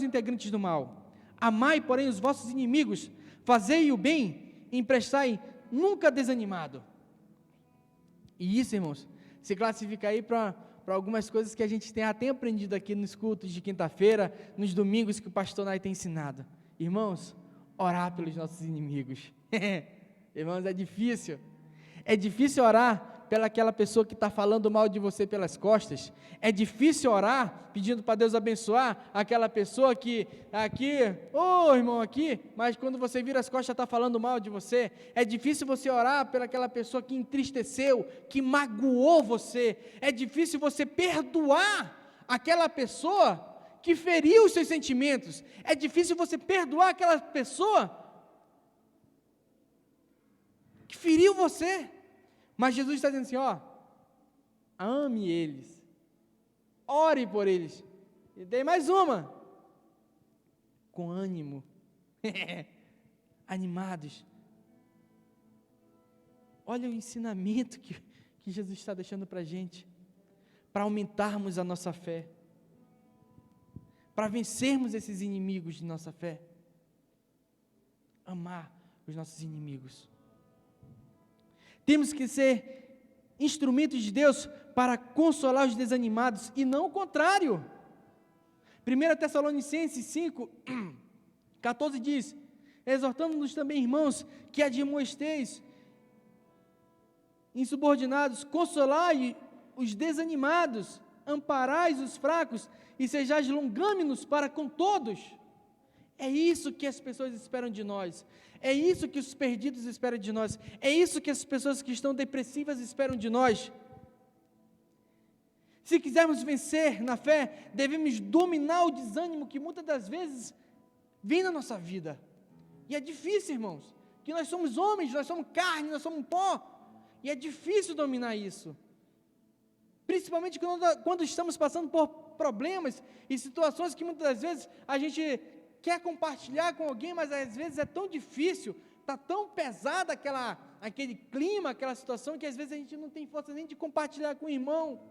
integrantes do mal. Amai, porém, os vossos inimigos, fazei o bem, emprestai, nunca desanimado. E isso, irmãos, se classifica aí para algumas coisas que a gente tem até aprendido aqui nos cultos de quinta-feira, nos domingos que o pastor Nai tem ensinado. Irmãos, orar pelos nossos inimigos. Irmãos, é difícil. É difícil orar pelaquela pessoa que está falando mal de você pelas costas. É difícil orar pedindo para Deus abençoar aquela pessoa que aqui, irmão, aqui, mas quando você vira as costas está falando mal de você. É difícil você orar pelaquela pessoa que entristeceu, que magoou você. É difícil você perdoar aquela pessoa que feriu os seus sentimentos. É difícil você perdoar aquela pessoa que feriu você. Mas Jesus está dizendo assim, ame eles, ore por eles, e dê mais uma, com ânimo, animados. Olha o ensinamento que Jesus está deixando para a gente, para aumentarmos a nossa fé, para vencermos esses inimigos de nossa fé, amar os nossos inimigos. Temos que ser instrumentos de Deus para consolar os desanimados, e não o contrário. 1 Tessalonicenses 5, 14 diz: exortamos-nos também, irmãos, que admoesteis insubordinados, consolai os desanimados, amparais os fracos, e sejais longâmenos para com todos. É isso que as pessoas esperam de nós. É isso que os perdidos esperam de nós. É isso que as pessoas que estão depressivas esperam de nós. Se quisermos vencer na fé, devemos dominar o desânimo que muitas das vezes vem na nossa vida. E é difícil, irmãos, que nós somos homens, nós somos carne, nós somos pó. E é difícil dominar isso. Principalmente quando estamos passando por problemas e situações que muitas das vezes a gente quer compartilhar com alguém, mas às vezes é tão difícil, está tão pesada aquele clima, aquela situação, que às vezes a gente não tem força nem de compartilhar com o irmão.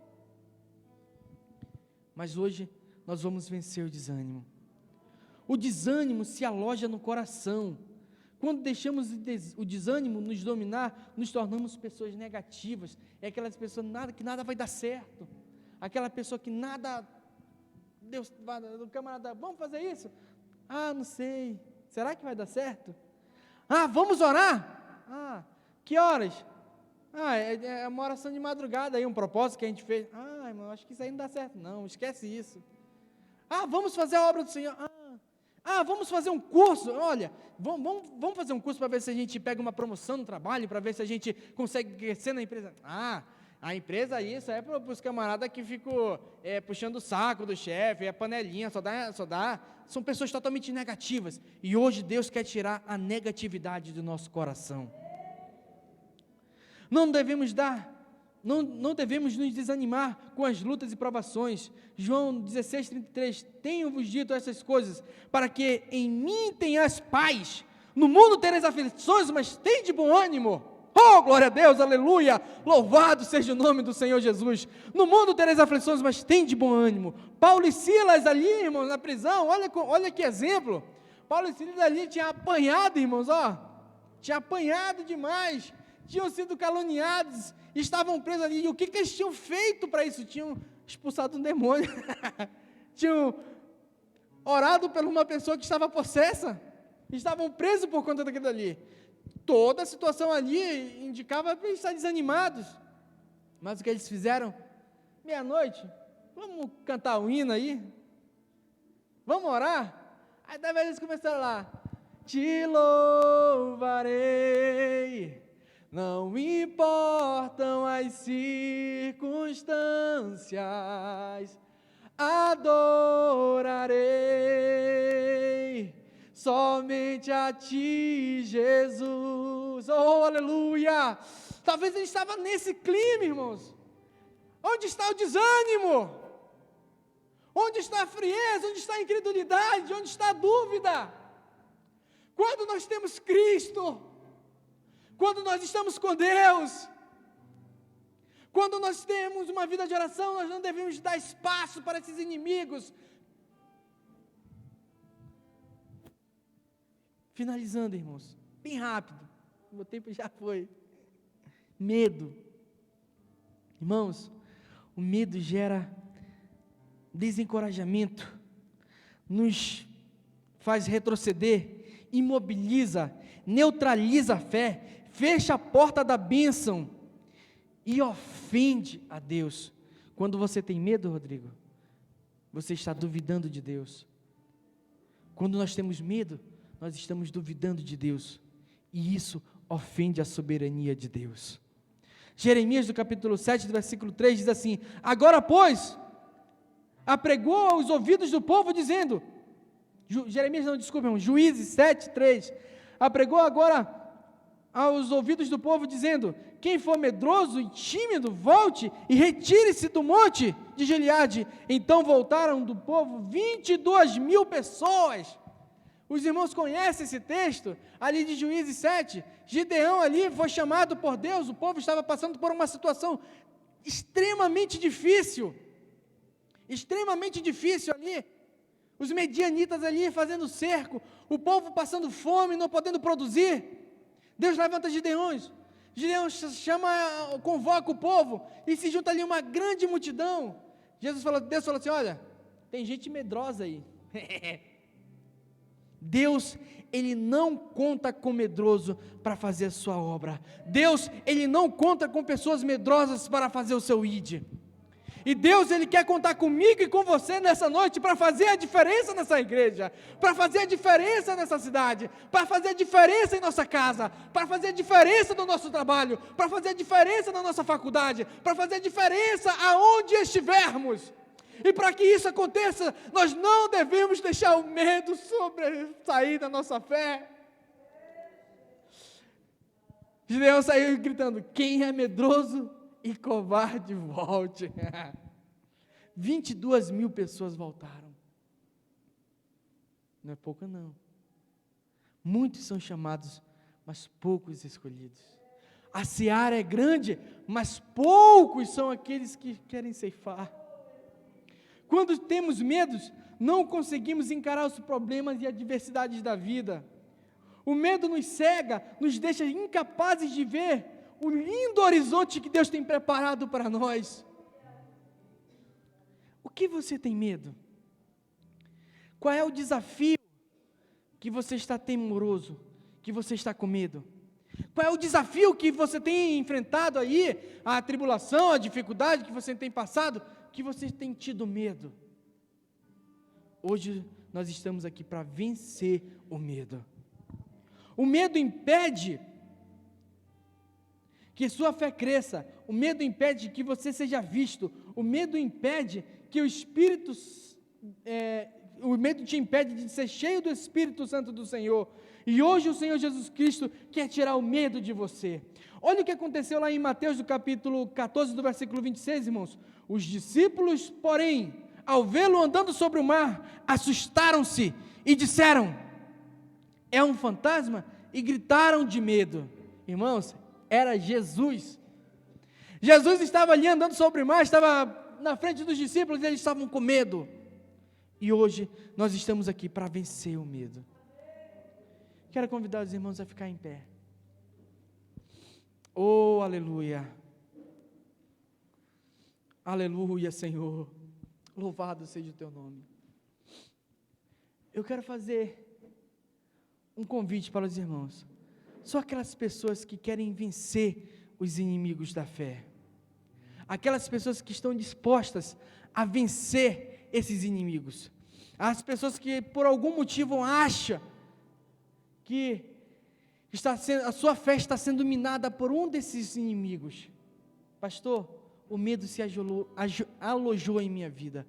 Mas hoje nós vamos vencer o desânimo. O desânimo se aloja no coração. Quando deixamos o desânimo nos dominar, nos tornamos pessoas negativas. É aquelas pessoas que nada vai dar certo. Aquela pessoa que nada, Deus, o camarada, vamos fazer isso? Não sei, será que vai dar certo? Vamos orar? Que horas? É uma oração de madrugada aí, um propósito que a gente fez. Irmão, acho que isso aí não dá certo não, esquece isso. Vamos fazer a obra do Senhor. Vamos fazer um curso, olha, vamos fazer um curso para ver se a gente pega uma promoção no trabalho, para ver se a gente consegue crescer na empresa. A empresa, isso é para os camaradas que ficam puxando o saco do chefe, panelinha, só dá, são pessoas totalmente negativas, e hoje Deus quer tirar a negatividade do nosso coração. Não devemos nos desanimar com as lutas e provações. João 16:33, tenho-vos dito essas coisas, para que em mim tenhas paz. No mundo tereis aflições, mas tende bom ânimo. Oh, glória a Deus, aleluia, louvado seja o nome do Senhor Jesus. No mundo tereis aflições, mas tende bom ânimo. Paulo e Silas ali, irmãos, na prisão, olha que exemplo. Paulo e Silas ali tinham apanhado, irmãos, tinha apanhado demais, tinham sido caluniados, estavam presos ali. E o que eles tinham feito para isso? Tinham expulsado um demônio, tinham orado por uma pessoa que estava possessa, estavam presos por conta daquilo ali. Toda a situação ali indicava para eles estar desanimados. Mas o que eles fizeram? Meia-noite, vamos cantar um hino aí? Vamos orar? Aí daí eles começaram lá, te louvarei. Não importam as circunstâncias, adorarei somente a ti, Jesus. Oh, aleluia! Talvez ele estava nesse clima, irmãos. Onde está o desânimo? Onde está a frieza? Onde está a incredulidade? Onde está a dúvida? Quando nós temos Cristo, quando nós estamos com Deus, quando nós temos uma vida de oração, nós não devemos dar espaço para esses inimigos. Finalizando, irmãos, bem rápido, o meu tempo já foi. Medo. Irmãos, o medo gera desencorajamento, nos faz retroceder, imobiliza, neutraliza a fé, fecha a porta da bênção e ofende a Deus. Quando você tem medo, Rodrigo, você está duvidando de Deus. Quando nós temos medo, nós estamos duvidando de Deus, e isso ofende a soberania de Deus. Jeremias, do capítulo 7, do versículo 3, diz assim: agora, pois, apregou aos ouvidos do povo, dizendo, Juízes 7, 3, apregou agora aos ouvidos do povo, dizendo, quem for medroso e tímido, volte e retire-se do monte de Gileade. Então voltaram do povo 22.000 pessoas. Os irmãos conhecem esse texto, ali de Juízes 7, Gideão ali foi chamado por Deus, o povo estava passando por uma situação extremamente difícil ali, os medianitas ali fazendo cerco, o povo passando fome, não podendo produzir. Deus levanta Gideão convoca o povo, e se junta ali uma grande multidão. Deus falou assim, olha, tem gente medrosa aí. Deus, Ele não conta com medroso para fazer a sua obra. Deus, Ele não conta com pessoas medrosas para fazer o seu ID. E Deus, Ele quer contar comigo e com você nessa noite para fazer a diferença nessa igreja, para fazer a diferença nessa cidade, para fazer a diferença em nossa casa, para fazer a diferença no nosso trabalho, para fazer a diferença na nossa faculdade, para fazer a diferença aonde estivermos. E para que isso aconteça, nós não devemos deixar o medo sobressair da nossa fé. Gideão saiu gritando, quem é medroso e covarde, volte. 22.000 pessoas voltaram. Não é pouca não. Muitos são chamados, mas poucos escolhidos. A seara é grande, mas poucos são aqueles que querem ceifar. Quando temos medos, não conseguimos encarar os problemas e adversidades da vida. O medo nos cega, nos deixa incapazes de ver o lindo horizonte que Deus tem preparado para nós. O que você tem medo? Qual é o desafio que você está temoroso, que você está com medo? Qual é o desafio que você tem enfrentado aí, a tribulação, a dificuldade que você tem passado, que você tem tido medo? Hoje nós estamos aqui para vencer o medo. O medo impede que sua fé cresça, o medo impede que você seja visto, o medo impede que o medo te impede de ser cheio do Espírito Santo do Senhor. E hoje o Senhor Jesus Cristo quer tirar o medo de você. Olha o que aconteceu lá em Mateus, do capítulo 14, do versículo 26, irmãos. Os discípulos, porém, ao vê-lo andando sobre o mar, assustaram-se e disseram, é um fantasma? E gritaram de medo. Irmãos, era Jesus. Jesus estava ali andando sobre o mar, estava na frente dos discípulos, e eles estavam com medo. E hoje nós estamos aqui para vencer o medo. Quero convidar os irmãos a ficar em pé. Oh, aleluia. Aleluia, Senhor. Louvado seja o teu nome. Eu quero fazer um convite para os irmãos. Só aquelas pessoas que querem vencer os inimigos da fé. Aquelas pessoas que estão dispostas a vencer esses inimigos. As pessoas que por algum motivo acham que a sua fé está sendo minada por um desses inimigos. Pastor, o medo se alojou em minha vida.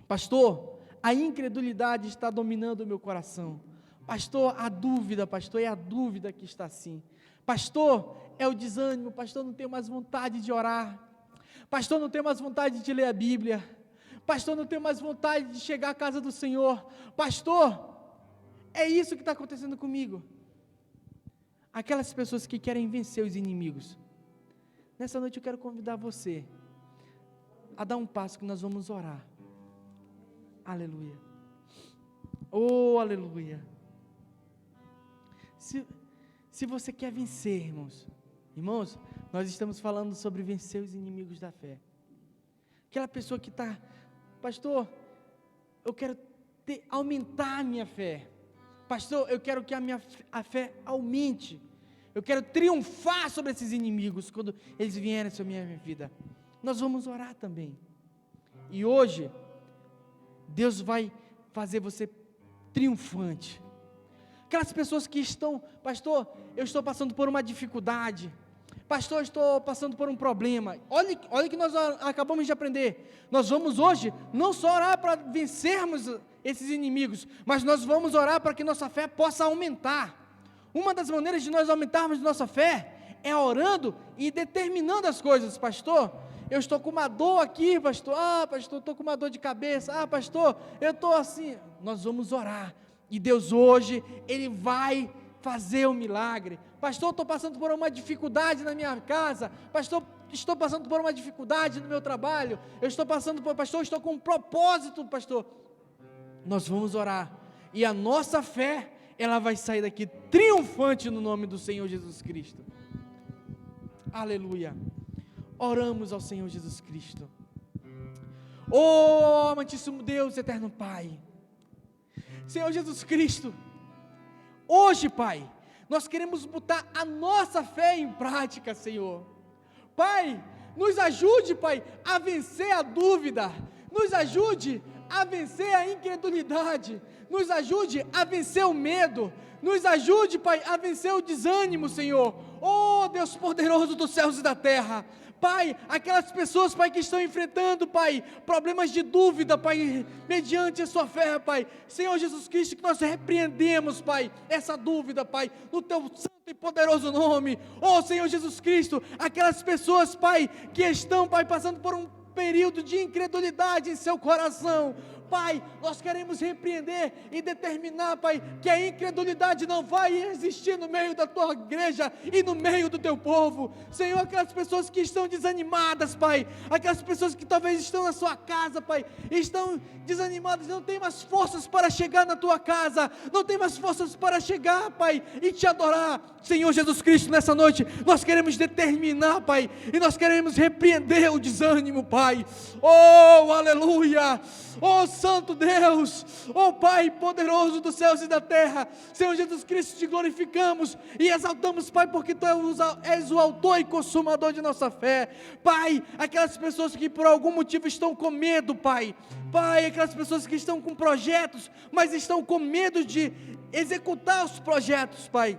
Pastor, a incredulidade está dominando o meu coração. Pastor, a dúvida, pastor, é a dúvida que está assim. Pastor, é o desânimo. Pastor, não tenho mais vontade de orar. Pastor, não tenho mais vontade de ler a Bíblia. Pastor, não tenho mais vontade de chegar à casa do Senhor. Pastor, é isso que está acontecendo comigo. Aquelas pessoas que querem vencer os inimigos. Nessa noite eu quero convidar você a dar um passo que nós vamos orar. Aleluia. Oh, aleluia. Se você quer vencer, irmãos, nós estamos falando sobre vencer os inimigos da fé. Aquela pessoa que está, pastor, eu quero aumentar a minha fé. Pastor, eu quero que a fé aumente. Eu quero triunfar sobre esses inimigos quando eles vierem sobre a minha vida. Nós vamos orar também. E hoje, Deus vai fazer você triunfante. Aquelas pessoas que estão, pastor, eu estou passando por uma dificuldade. Pastor, eu estou passando por um problema. Olha que nós acabamos de aprender. Nós vamos hoje não só orar para vencermos esses inimigos, mas nós vamos orar para que nossa fé possa aumentar. Uma das maneiras de nós aumentarmos nossa fé é orando e determinando as coisas. Pastor, eu estou com uma dor aqui, pastor. Pastor, estou com uma dor de cabeça. Pastor, eu estou assim. Nós vamos orar. E Deus hoje, Ele vai fazer um milagre. Pastor, estou passando por uma dificuldade na minha casa. Pastor, estou passando por uma dificuldade no meu trabalho. Pastor, estou com um propósito, pastor. Nós vamos orar. E a nossa fé, ela vai sair daqui triunfante no nome do Senhor Jesus Cristo. Aleluia. Oramos ao Senhor Jesus Cristo. Oh, amantíssimo Deus, eterno Pai. Senhor Jesus Cristo, hoje, Pai, nós queremos botar a nossa fé em prática, Senhor. Pai, nos ajude, Pai, a vencer a dúvida. Nos ajude a vencer a incredulidade. Nos ajude a vencer o medo. Nos ajude, Pai, a vencer o desânimo, Senhor. Oh, Deus poderoso dos céus e da terra. Pai, aquelas pessoas, Pai, que estão enfrentando, Pai, problemas de dúvida, Pai, mediante a sua fé, Pai. Senhor Jesus Cristo, que nós repreendemos, Pai, essa dúvida, Pai, no Teu santo e poderoso nome. Oh, Senhor Jesus Cristo, aquelas pessoas, Pai, que estão, Pai, passando por um período de incredulidade em seu coração. Pai, nós queremos repreender e determinar, Pai, que a incredulidade não vai existir no meio da Tua igreja e no meio do Teu povo. Senhor, aquelas pessoas que estão desanimadas, Pai, aquelas pessoas que talvez estão na sua casa, Pai, estão desanimadas, não tem mais forças para chegar na Tua casa, não tem mais forças para chegar, Pai, e Te adorar. Senhor Jesus Cristo, nessa noite, nós queremos determinar, Pai, e nós queremos repreender o desânimo, Pai. Oh, aleluia! Oh, Santo Deus, oh Pai poderoso dos céus e da terra, Senhor Jesus Cristo, Te glorificamos e exaltamos, Pai, porque Tu és o autor e consumador de nossa fé. Pai, aquelas pessoas que por algum motivo estão com medo, Pai, aquelas pessoas que estão com projetos, mas estão com medo de executar os projetos, Pai,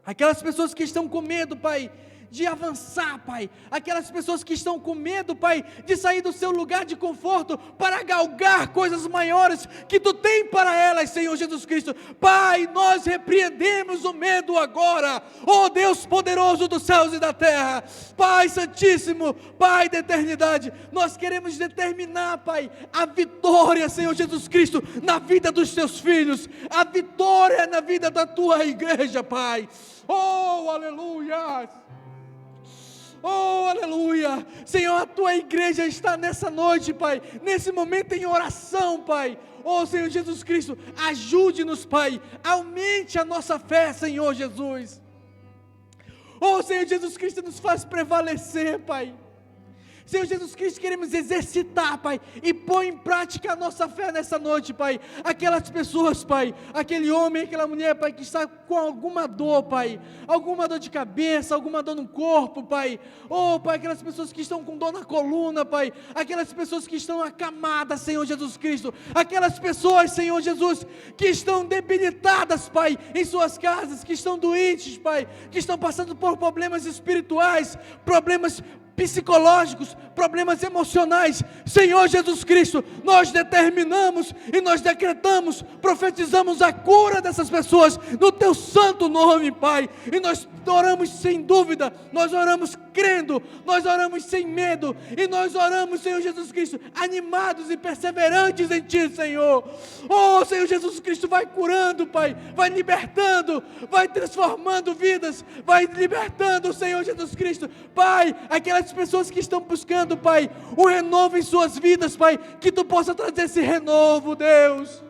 aquelas pessoas que estão com medo, Pai, de avançar, Pai, aquelas pessoas que estão com medo, Pai, de sair do seu lugar de conforto para galgar coisas maiores que Tu tem para elas, Senhor Jesus Cristo. Pai, nós repreendemos o medo agora, oh Deus poderoso dos céus e da terra, Pai santíssimo, Pai da eternidade, nós queremos determinar, Pai, a vitória, Senhor Jesus Cristo, na vida dos Teus filhos, a vitória na vida da Tua igreja, Pai. Oh, aleluia! Oh, aleluia, Senhor, a Tua igreja está nessa noite, Pai, nesse momento em oração, Pai. Oh, Senhor Jesus Cristo, ajude-nos, Pai, aumente a nossa fé, Senhor Jesus. Oh, Senhor Jesus Cristo, nos faz prevalecer, Pai. Senhor Jesus Cristo, queremos exercitar, Pai, e pôr em prática a nossa fé nessa noite, Pai. Aquelas pessoas, Pai, aquele homem, aquela mulher, Pai, que está com alguma dor, Pai, alguma dor de cabeça, alguma dor no corpo, Pai. Oh, Pai, aquelas pessoas que estão com dor na coluna, Pai, aquelas pessoas que estão acamadas, Senhor Jesus Cristo, aquelas pessoas, Senhor Jesus, que estão debilitadas, Pai, em suas casas, que estão doentes, Pai, que estão passando por problemas espirituais, problemas psicológicos, problemas emocionais. Senhor Jesus Cristo, nós determinamos e nós decretamos, profetizamos a cura dessas pessoas no teu santo nome, Pai, e nós oramos sem dúvida, nós oramos crendo, nós oramos sem medo, e nós oramos, Senhor Jesus Cristo, animados e perseverantes em Ti, Senhor. Oh, Senhor Jesus Cristo, vai curando, Pai, vai libertando, vai transformando vidas, vai libertando, Senhor Jesus Cristo, Pai, aquelas pessoas que estão buscando, Pai, um renovo em suas vidas, Pai, que Tu possa trazer esse renovo, Deus.